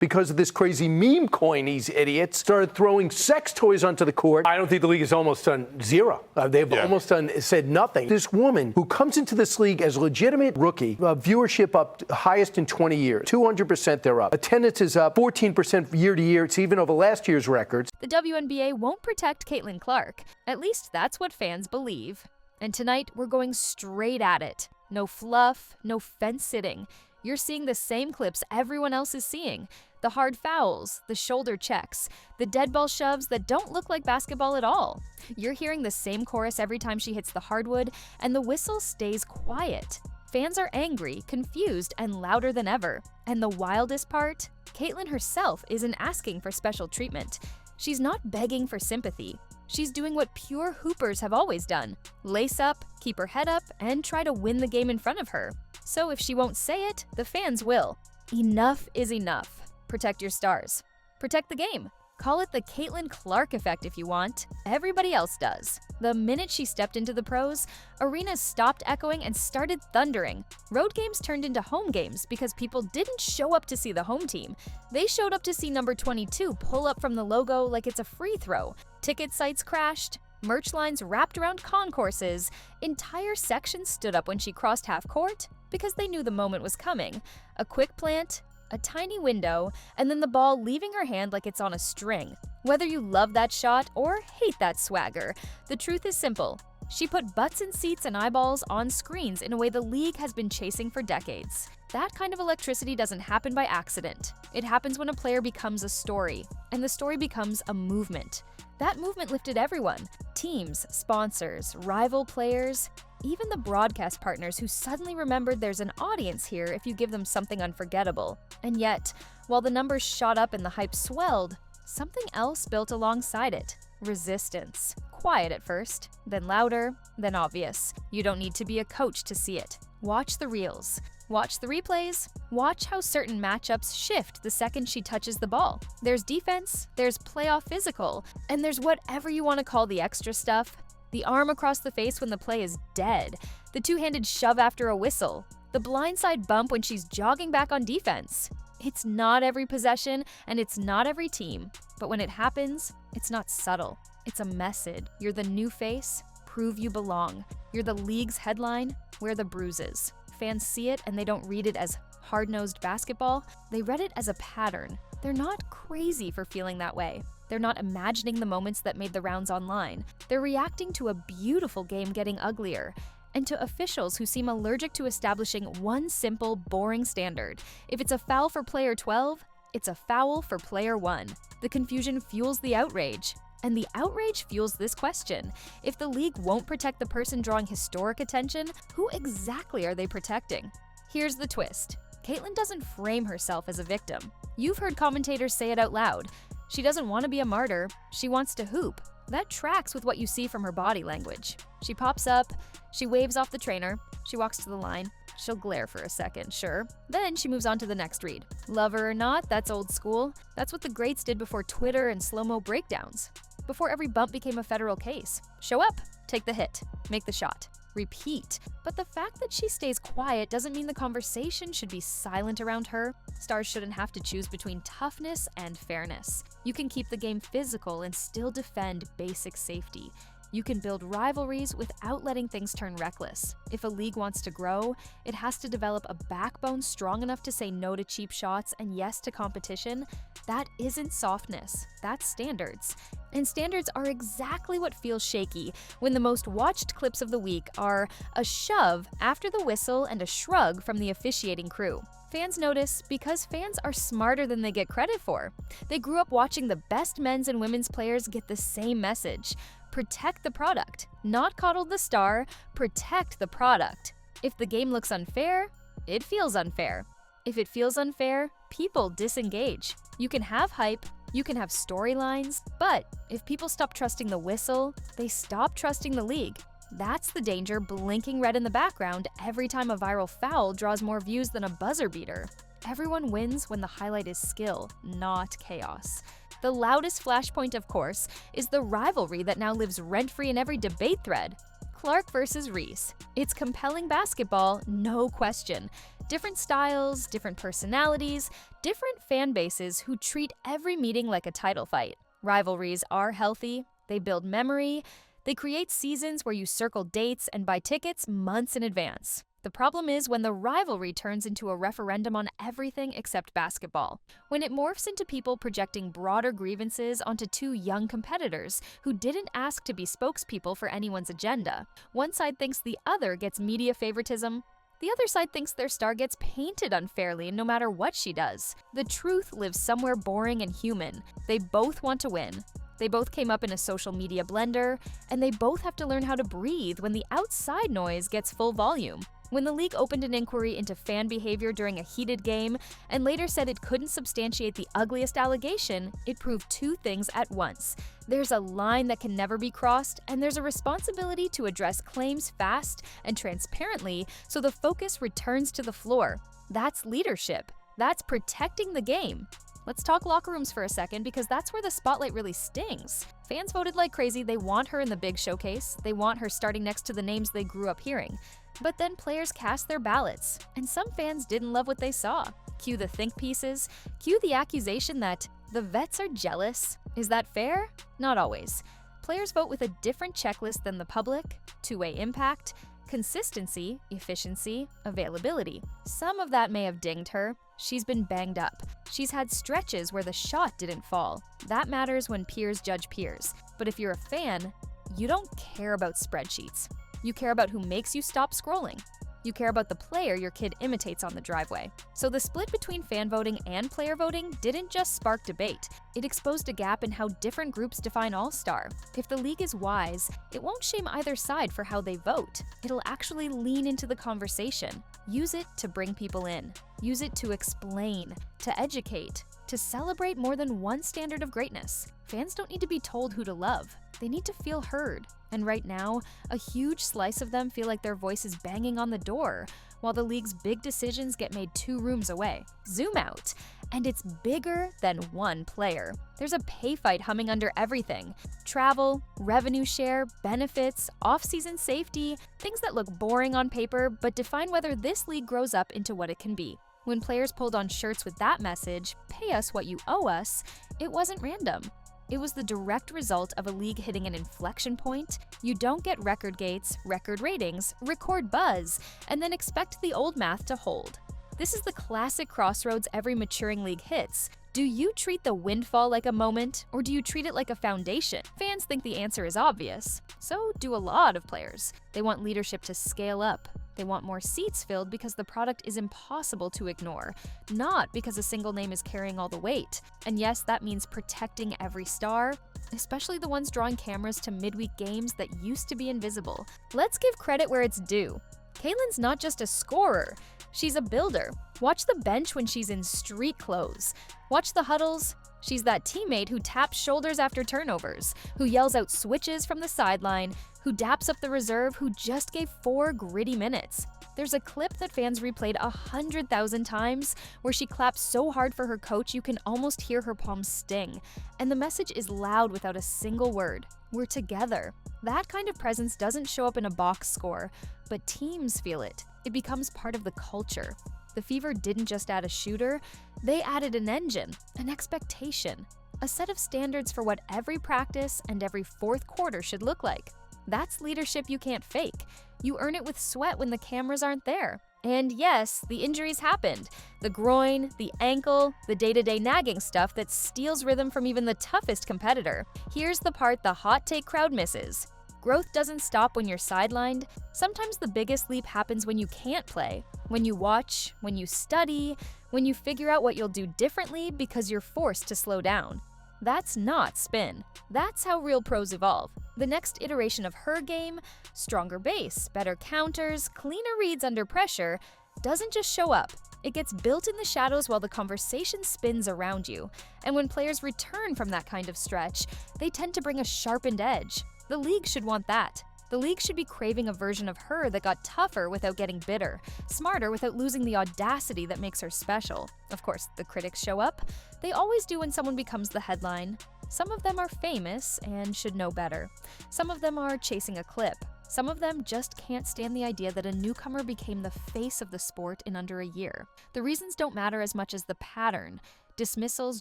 because of this crazy meme coin, these idiots started throwing sex toys onto the court. I don't think the league has almost done zero. They've almost said nothing. This woman who comes into this league as a legitimate rookie, viewership up highest in 20 years, 200% they're up. Attendance is up 14% year to year. It's even over last year's records. The WNBA won't protect Caitlin Clark. At least that's what fans believe. And tonight, we're going straight at it. No fluff, no fence sitting. You're seeing the same clips everyone else is seeing. The hard fouls, the shoulder checks, the dead ball shoves that don't look like basketball at all. You're hearing the same chorus every time she hits the hardwood, and the whistle stays quiet. Fans are angry, confused, and louder than ever. And the wildest part? Caitlin herself isn't asking for special treatment. She's not begging for sympathy. She's doing what pure hoopers have always done. Lace up, keep her head up, and try to win the game in front of her. So if she won't say it, the fans will. Enough is enough. Protect your stars. Protect the game. Call it the Caitlin Clark effect if you want. Everybody else does. The minute she stepped into the pros, arenas stopped echoing and started thundering. Road games turned into home games because people didn't show up to see the home team. They showed up to see number 22 pull up from the logo like it's a free throw. Ticket sites crashed. Merch lines wrapped around concourses. Entire sections stood up when she crossed half court because they knew the moment was coming. A quick plant, a tiny window, and then the ball leaving her hand like it's on a string. Whether you love that shot or hate that swagger, the truth is simple. She put butts in seats and eyeballs on screens in a way the league has been chasing for decades. That kind of electricity doesn't happen by accident. It happens when a player becomes a story, and the story becomes a movement. That movement lifted everyone: teams, sponsors, rival players, even the broadcast partners who suddenly remembered there's an audience here if you give them something unforgettable. And yet, while the numbers shot up and the hype swelled, something else built alongside it: resistance. Quiet at first, then louder, then obvious. You don't need to be a coach to see it. Watch the reels. Watch the replays. Watch how certain matchups shift the second she touches the ball. There's defense, there's playoff physical, and there's whatever you want to call the extra stuff. The arm across the face when the play is dead. The two-handed shove after a whistle. The blindside bump when she's jogging back on defense. It's not every possession, and it's not every team. But when it happens, it's not subtle. It's a message. You're the new face. Prove you belong. You're the league's headline. Wear the bruises. Fans see it and they don't read it as hard-nosed basketball. They read it as a pattern. They're not crazy for feeling that way. They're not imagining the moments that made the rounds online. They're reacting to a beautiful game getting uglier, and to officials who seem allergic to establishing one simple, boring standard. If it's a foul for player 12, it's a foul for player 1. The confusion fuels the outrage. And the outrage fuels this question: if the league won't protect the person drawing historic attention, who exactly are they protecting? Here's the twist. Caitlin doesn't frame herself as a victim. You've heard commentators say it out loud. She doesn't want to be a martyr, she wants to hoop. That tracks with what you see from her body language. She pops up, she waves off the trainer, she walks to the line. She'll glare for a second, sure. Then she moves on to the next read. Love her or not, that's old school. That's what the greats did before Twitter and slow-mo breakdowns. Before every bump became a federal case. Show up, take the hit, make the shot, repeat. But the fact that she stays quiet doesn't mean the conversation should be silent around her. Stars shouldn't have to choose between toughness and fairness. You can keep the game physical and still defend basic safety. You can build rivalries without letting things turn reckless. If a league wants to grow, it has to develop a backbone strong enough to say no to cheap shots and yes to competition. That isn't softness, that's standards. And standards are exactly what feels shaky when the most watched clips of the week are a shove after the whistle and a shrug from the officiating crew. Fans notice because fans are smarter than they get credit for. They grew up watching the best men's and women's players get the same message. Protect the product. Not coddle the star, protect the product. If the game looks unfair, it feels unfair. If it feels unfair, people disengage. You can have hype, you can have storylines, but if people stop trusting the whistle, they stop trusting the league. That's the danger blinking red in the background every time a viral foul draws more views than a buzzer beater. Everyone wins when the highlight is skill, not chaos. The loudest flashpoint, of course, is the rivalry that now lives rent-free in every debate thread. Clark versus Reese. It's compelling basketball, no question. Different styles, different personalities, different fan bases who treat every meeting like a title fight. Rivalries are healthy, they build memory, they create seasons where you circle dates and buy tickets months in advance. The problem is when the rivalry turns into a referendum on everything except basketball. When it morphs into people projecting broader grievances onto two young competitors who didn't ask to be spokespeople for anyone's agenda. One side thinks the other gets media favoritism. The other side thinks their star gets painted unfairly no matter what she does. The truth lives somewhere boring and human. They both want to win. They both came up in a social media blender, and they both have to learn how to breathe when the outside noise gets full volume. When the league opened an inquiry into fan behavior during a heated game and later said it couldn't substantiate the ugliest allegation, it proved two things at once. There's a line that can never be crossed, and there's a responsibility to address claims fast and transparently so the focus returns to the floor. That's leadership. That's protecting the game. Let's talk locker rooms for a second because that's where the spotlight really stings. Fans voted like crazy. They want her in the big showcase. They want her starting next to the names they grew up hearing. But then players cast their ballots, and some fans didn't love what they saw. Cue the think pieces, cue the accusation that the vets are jealous. Is that fair? Not always. Players vote with a different checklist than the public: two-way impact, consistency, efficiency, availability. Some of that may have dinged her. She's been banged up. She's had stretches where the shot didn't fall. That matters when peers judge peers. But if you're a fan, you don't care about spreadsheets. You care about who makes you stop scrolling. You care about the player your kid imitates on the driveway. So the split between fan voting and player voting didn't just spark debate. It exposed a gap in how different groups define all-star. If the league is wise, it won't shame either side for how they vote. It'll actually lean into the conversation. Use it to bring people in. Use it to explain, to educate, to celebrate more than one standard of greatness. Fans don't need to be told who to love. They need to feel heard. And right now, a huge slice of them feel like their voice is banging on the door, while the league's big decisions get made 2 rooms away. Zoom out, and it's bigger than one player. There's a pay fight humming under everything. Travel, revenue share, benefits, off-season safety, things that look boring on paper but define whether this league grows up into what it can be. When players pulled on shirts with that message, "Pay us what you owe us," it wasn't random. It was the direct result of a league hitting an inflection point. You don't get record gates, record ratings, record buzz, and then expect the old math to hold. This is the classic crossroads every maturing league hits. Do you treat the windfall like a moment, or do you treat it like a foundation? Fans think the answer is obvious. So do a lot of players. They want leadership to scale up. They want more seats filled because the product is impossible to ignore, not because a single name is carrying all the weight. And yes, that means protecting every star, especially the ones drawing cameras to midweek games that used to be invisible. Let's give credit where it's due. Caitlyn's not just a scorer, she's a builder. Watch the bench when she's in street clothes. Watch the huddles. She's that teammate who taps shoulders after turnovers, who yells out switches from the sideline, who daps up the reserve, who just gave 4 gritty minutes. There's a clip that fans replayed 100,000 times where she claps so hard for her coach you can almost hear her palms sting. And the message is loud without a single word. We're together. That kind of presence doesn't show up in a box score, but teams feel it. It becomes part of the culture. The Fever didn't just add a shooter, they added an engine, an expectation, a set of standards for what every practice and every fourth quarter should look like. That's leadership you can't fake. You earn it with sweat when the cameras aren't there. And yes, the injuries happened. The groin, the ankle, the day-to-day nagging stuff that steals rhythm from even the toughest competitor. Here's the part the hot take crowd misses. Growth doesn't stop when you're sidelined. Sometimes the biggest leap happens when you can't play. When you watch, when you study, when you figure out what you'll do differently because you're forced to slow down. That's not spin. That's how real pros evolve. The next iteration of her game, stronger base, better counters, cleaner reads under pressure, doesn't just show up. It gets built in the shadows while the conversation spins around you. And when players return from that kind of stretch, they tend to bring a sharpened edge. The league should want that. The league should be craving a version of her that got tougher without getting bitter, smarter without losing the audacity that makes her special. Of course, the critics show up. They always do when someone becomes the headline. Some of them are famous and should know better. Some of them are chasing a clip. Some of them just can't stand the idea that a newcomer became the face of the sport in under a year. The reasons don't matter as much as the pattern. Dismissals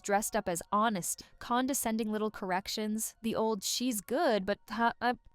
dressed up as honest, condescending little corrections, the old "she's good, but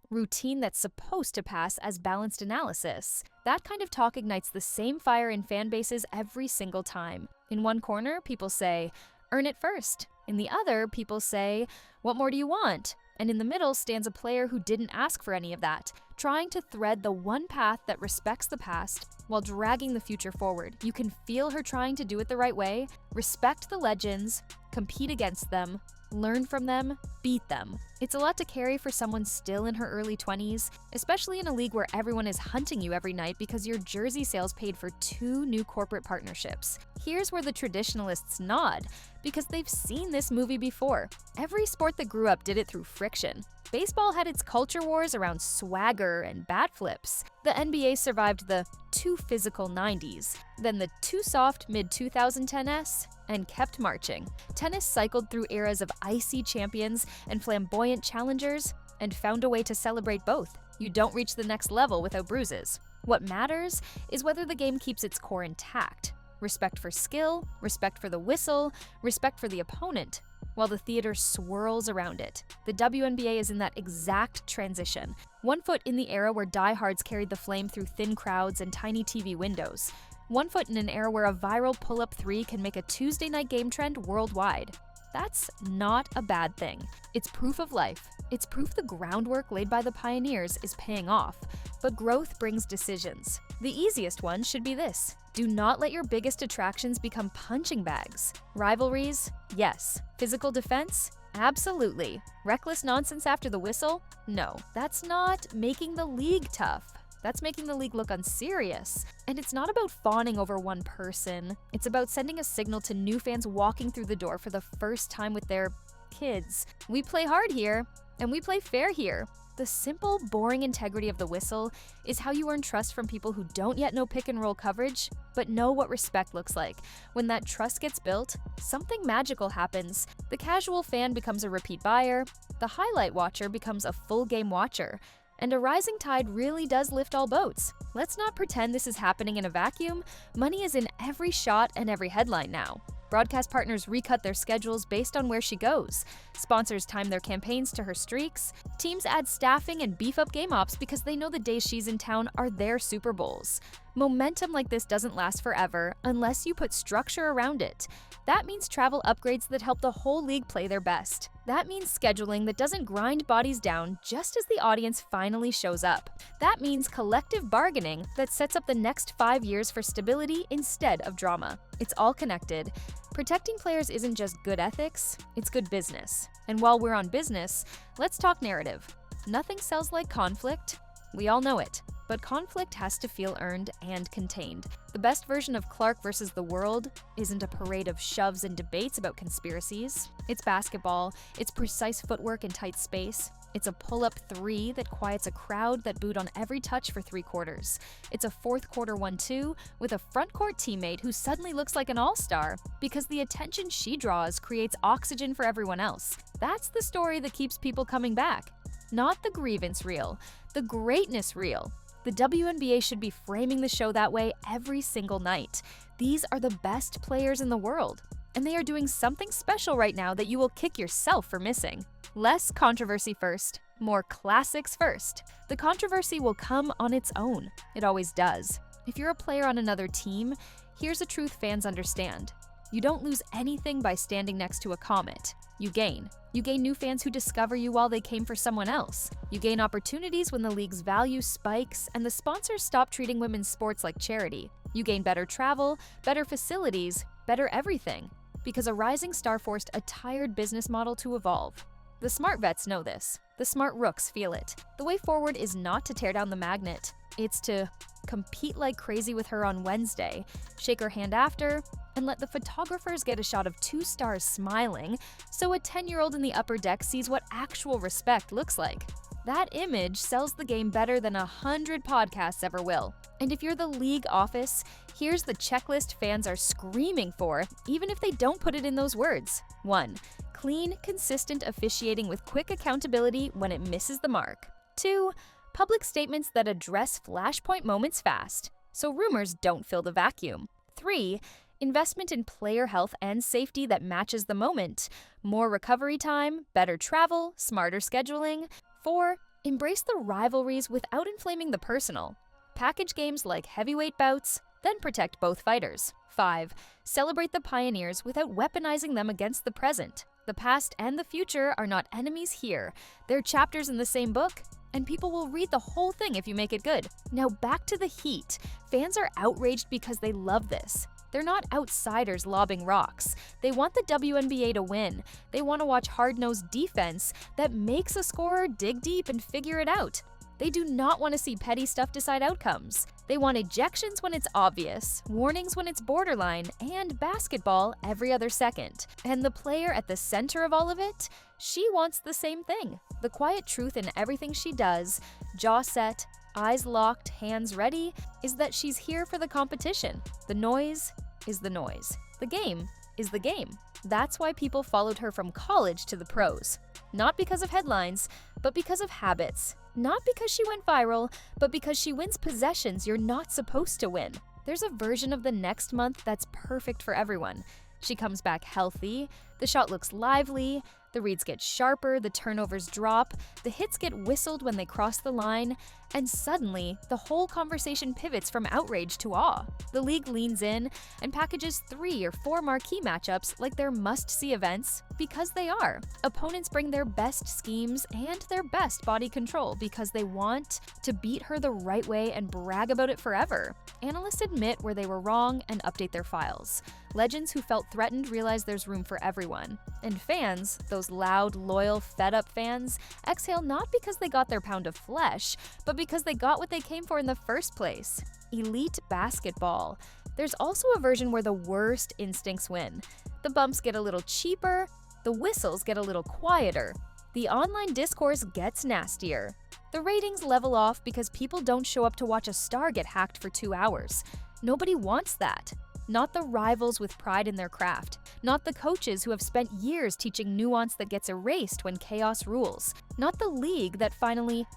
routine that's supposed to pass as balanced analysis. That kind of talk ignites the same fire in fan bases every single time. In one corner, people say, "Earn it first." In the other, people say, "What more do you want?" And in the middle stands a player who didn't ask for any of that, trying to thread the one path that respects the past while dragging the future forward. You can feel her trying to do it the right way, respect the legends, compete against them, learn from them, beat them. It's a lot to carry for someone still in her early 20s, especially in a league where everyone is hunting you every night because your jersey sales paid for 2 new corporate partnerships. Here's where the traditionalists nod, because they've seen this movie before. Every sport that grew up did it through friction. Baseball had its culture wars around swagger and bat flips. The NBA survived the too physical 90s, then the too soft mid-2010s, and kept marching. Tennis cycled through eras of icy champions and flamboyant challengers, and found a way to celebrate both. You don't reach the next level without bruises. What matters is whether the game keeps its core intact. Respect for skill, respect for the whistle, respect for the opponent, while the theater swirls around it. The WNBA is in that exact transition. One foot in the era where diehards carried the flame through thin crowds and tiny TV windows. One foot in an era where a viral pull-up 3 can make a Tuesday night game trend worldwide. That's not a bad thing. It's proof of life. It's proof the groundwork laid by the pioneers is paying off. But growth brings decisions. The easiest one should be this: do not let your biggest attractions become punching bags. Rivalries? Yes. Physical defense? Absolutely. Reckless nonsense after the whistle? No. That's not making the league tough. That's making the league look unserious. And it's not about fawning over one person. It's about sending a signal to new fans walking through the door for the first time with their kids. We play hard here, and we play fair here. The simple, boring integrity of the whistle is how you earn trust from people who don't yet know pick-and-roll coverage, but know what respect looks like. When that trust gets built, something magical happens. The casual fan becomes a repeat buyer, the highlight watcher becomes a full-game watcher, and a rising tide really does lift all boats. Let's not pretend this is happening in a vacuum. Money is in every shot and every headline now. Broadcast partners recut their schedules based on where she goes. Sponsors time their campaigns to her streaks. Teams add staffing and beef up game ops because they know the days she's in town are their Super Bowls. Momentum like this doesn't last forever unless you put structure around it. That means travel upgrades that help the whole league play their best. That means scheduling that doesn't grind bodies down just as the audience finally shows up. That means collective bargaining that sets up the next 5 years for stability instead of drama. It's all connected. Protecting players isn't just good ethics, it's good business. And while we're on business, let's talk narrative. Nothing sells like conflict. We all know it. But conflict has to feel earned and contained. The best version of Clark versus the world isn't a parade of shoves and debates about conspiracies. It's basketball, it's precise footwork in tight space. It's a pull-up 3 that quiets a crowd that booed on every touch for 3 quarters. It's a fourth quarter 1-2 with a front court teammate who suddenly looks like an all-star because the attention she draws creates oxygen for everyone else. That's the story that keeps people coming back. Not the grievance reel, the greatness reel. The WNBA should be framing the show that way every single night. These are the best players in the world, and they are doing something special right now that you will kick yourself for missing. Less controversy first, more classics first. The controversy will come on its own. It always does. If you're a player on another team, here's a truth fans understand. You don't lose anything by standing next to a comet. You gain. You gain new fans who discover you while they came for someone else. You gain opportunities when the league's value spikes and the sponsors stop treating women's sports like charity. You gain better travel, better facilities, better everything. Because a rising star forced a tired business model to evolve. The smart vets know this. The smart rooks feel it. The way forward is not to tear down the magnet. It's to compete like crazy with her on Wednesday, shake her hand after, and let the photographers get a shot of 2 stars smiling so a 10-year-old in the upper deck sees what actual respect looks like. That image sells the game better than 100 podcasts ever will. And if you're the league office, here's the checklist fans are screaming for, even if they don't put it in those words. 1. Clean, consistent officiating with quick accountability when it misses the mark. 2. Public statements that address flashpoint moments fast, so rumors don't fill the vacuum. 3. Investment in player health and safety that matches the moment. More recovery time, better travel, smarter scheduling. 4. Embrace the rivalries without inflaming the personal. Package games like heavyweight bouts, then protect both fighters. 5. Celebrate the pioneers without weaponizing them against the present. The past and the future are not enemies here. They're chapters in the same book, and people will read the whole thing if you make it good. Now back to the heat. Fans are outraged because they love this. They're not outsiders lobbing rocks. They want the WNBA to win. They want to watch hard-nosed defense that makes a scorer dig deep and figure it out. They do not want to see petty stuff decide outcomes. They want ejections when it's obvious, warnings when it's borderline, and basketball every other second. And the player at the center of all of it, she wants the same thing. The quiet truth in everything she does, jaw set, eyes locked, hands ready, is that she's here for the competition. The noise is the noise. The game is the game. That's why people followed her from college to the pros. Not because of headlines, but because of habits. Not because she went viral, but because she wins possessions you're not supposed to win. There's a version of the next month that's perfect for everyone. She comes back healthy, the shot looks lively, the reads get sharper, the turnovers drop, the hits get whistled when they cross the line, and suddenly, the whole conversation pivots from outrage to awe. The league leans in and packages 3 or 4 marquee matchups like they're must-see events because they are. Opponents bring their best schemes and their best body control because they want to beat her the right way and brag about it forever. Analysts admit where they were wrong and update their files. Legends who felt threatened realize there's room for everyone. And fans, those loud, loyal, fed-up fans, exhale not because they got their pound of flesh, but because they got what they came for in the first place. Elite basketball. There's also a version where the worst instincts win. The bumps get a little cheaper, the whistles get a little quieter, the online discourse gets nastier. The ratings level off because people don't show up to watch a star get hacked for 2 hours. Nobody wants that. Not the rivals with pride in their craft. Not the coaches who have spent years teaching nuance that gets erased when chaos rules. Not the league that finally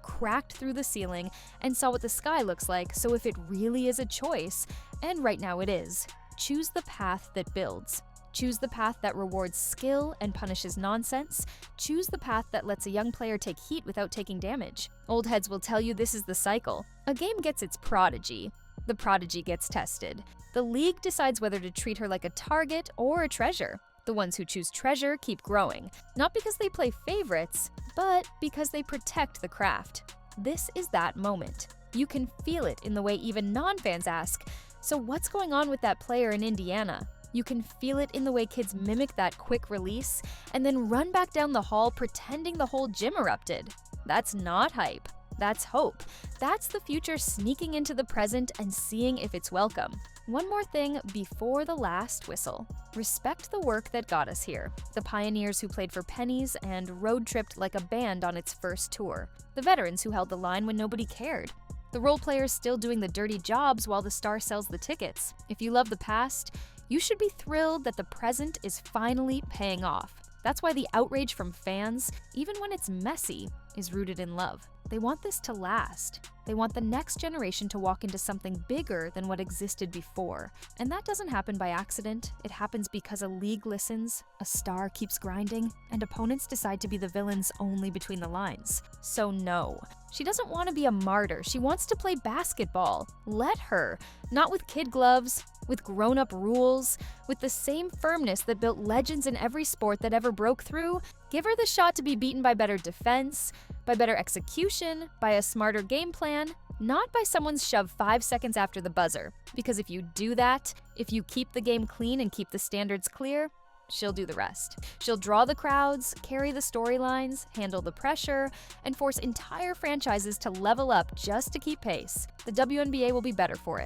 cracked through the ceiling and saw what the sky looks like, so if it really is a choice, and right now it is, choose the path that builds. Choose the path that rewards skill and punishes nonsense. Choose the path that lets a young player take heat without taking damage. Old heads will tell you this is the cycle. A game gets its prodigy. The prodigy gets tested. The league decides whether to treat her like a target or a treasure. The ones who choose treasure keep growing, not because they play favorites, but because they protect the craft. This is that moment. You can feel it in the way even non-fans ask, so what's going on with that player in Indiana? You can feel it in the way kids mimic that quick release and then run back down the hall pretending the whole gym erupted. That's not hype. That's hope. That's the future sneaking into the present and seeing if it's welcome. One more thing before the last whistle. Respect the work that got us here. The pioneers who played for pennies and road-tripped like a band on its first tour. The veterans who held the line when nobody cared. The role players still doing the dirty jobs while the star sells the tickets. If you love the past, you should be thrilled that the present is finally paying off. That's why the outrage from fans, even when it's messy, is rooted in love. They want this to last. They want the next generation to walk into something bigger than what existed before. And that doesn't happen by accident. It happens because a league listens, a star keeps grinding, and opponents decide to be the villains only between the lines. So no, she doesn't want to be a martyr. She wants to play basketball. Let her. Not with kid gloves, with grown-up rules, with the same firmness that built legends in every sport that ever broke through. Give her the shot to be beaten by better defense, by better execution, by a smarter game plan, not by someone's shove 5 seconds after the buzzer. Because if you do that, if you keep the game clean and keep the standards clear, she'll do the rest. She'll draw the crowds, carry the storylines, handle the pressure, and force entire franchises to level up just to keep pace. The WNBA will be better for it.